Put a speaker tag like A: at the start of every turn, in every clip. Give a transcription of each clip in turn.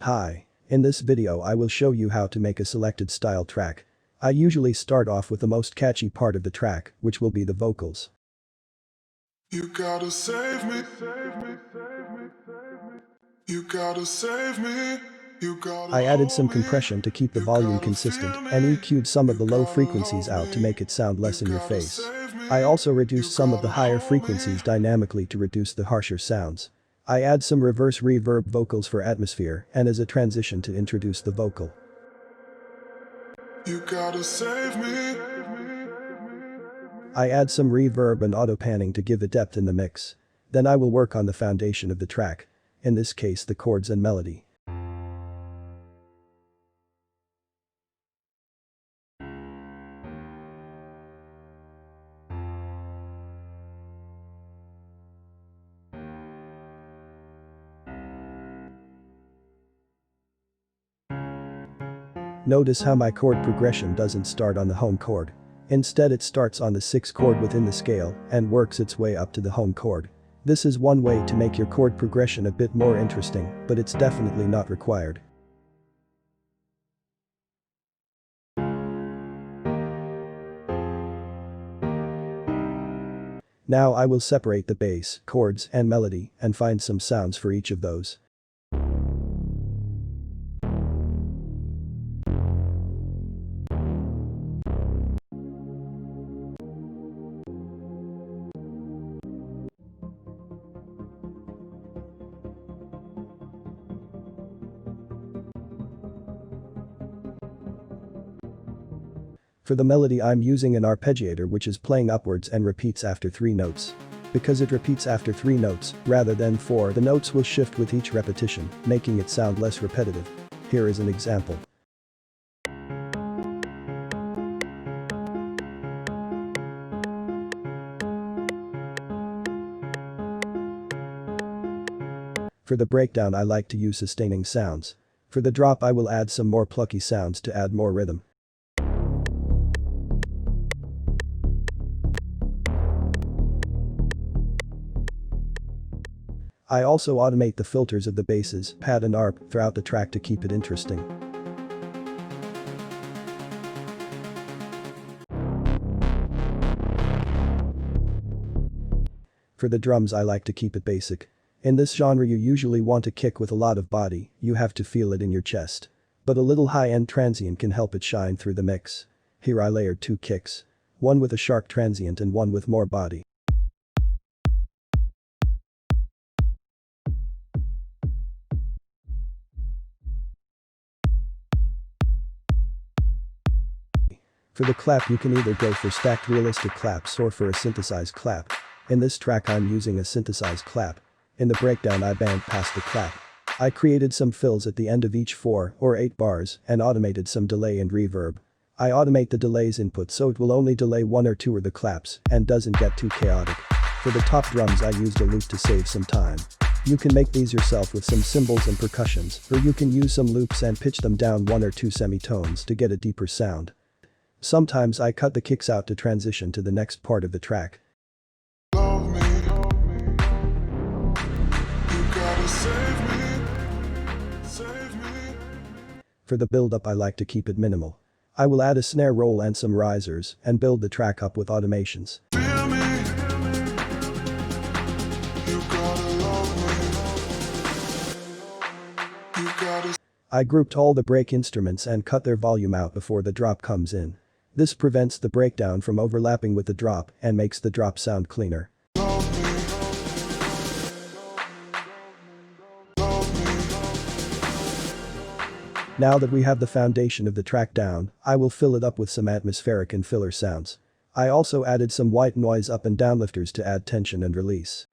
A: Hi. In this video I will show you how to make a selected style track. I usually start off with the most catchy part of the track, which will be the vocals.
B: You gotta save me, save me, save me, save me. You gotta save me. You gotta
A: I added some
B: hold me.
A: compression to keep the
B: You
A: volume
B: gotta
A: consistent
B: feel
A: and
B: me.
A: EQ'd some of
B: You
A: the low
B: gotta
A: frequencies
B: love
A: out to
B: me.
A: make it sound
B: You
A: less in your
B: gotta
A: face.
B: save
A: I
B: me.
A: also
B: You
A: reduced some of the
B: gotta
A: higher
B: hold me.
A: frequencies dynamically to reduce the harsher sounds. I add some reverse reverb vocals for atmosphere and as a transition to introduce the vocal.
B: You gotta save me.
A: I add some reverb and auto panning to give it depth in the mix. Then I will work on the foundation of the track. In this case the chords and melody. Notice how my chord progression doesn't start on the home chord. Instead it starts on the 6th chord within the scale and works its way up to the home chord. This is one way to make your chord progression a bit more interesting, but it's definitely not required. Now I will separate the bass, chords, and melody and find some sounds for each of those. For the melody I'm using an arpeggiator which is playing upwards and repeats after 3 notes. Because it repeats after 3 notes, rather than 4, the notes will shift with each repetition, making it sound less repetitive. Here is an example. For the breakdown I like to use sustaining sounds. For the drop I will add some more plucky sounds to add more rhythm. I also automate the filters of the basses, pad and arp throughout the track to keep it interesting. For the drums I like to keep it basic. In this genre you usually want a kick with a lot of body, you have to feel it in your chest. But a little high-end transient can help it shine through the mix. Here I layered 2 kicks. One with a sharp transient and one with more body. For the clap you can either go for stacked realistic claps or for a synthesized clap. In this track I'm using a synthesized clap. In the breakdown I band past the clap. I created some fills at the end of each 4 or 8 bars and automated some delay and reverb. I automate the delays input so it will only delay 1 or 2 of the claps and doesn't get too chaotic. For the top drums I used a loop to save some time. You can make these yourself with some cymbals and percussions, or you can use some loops and pitch them down 1 or 2 semitones to get a deeper sound. Sometimes I cut the kicks out to transition to the next part of the track.
B: Love me. You gotta save me. Save me.
A: For the build-up I like to keep it minimal. I will add a snare roll and some risers and build the track up with automations.
B: Feel me. You gotta love me. You gotta.
A: I grouped all the break instruments and cut their volume out before the drop comes in. This prevents the breakdown from overlapping with the drop and makes the drop sound cleaner. Now that we have the foundation of the track down, I will fill it up with some atmospheric and filler sounds. I also added some white noise up and down lifters to add tension and release.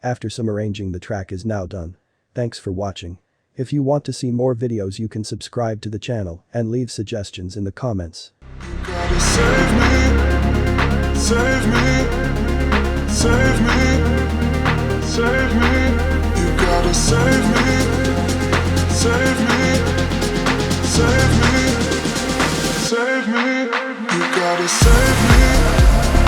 A: After some arranging the track is now done. Thanks for watching. If you want to see more videos you can subscribe to the channel and leave suggestions in the comments.
B: Gotta save me, save me, save me, save me. You gotta save me, save me, save me, save me. You gotta save me.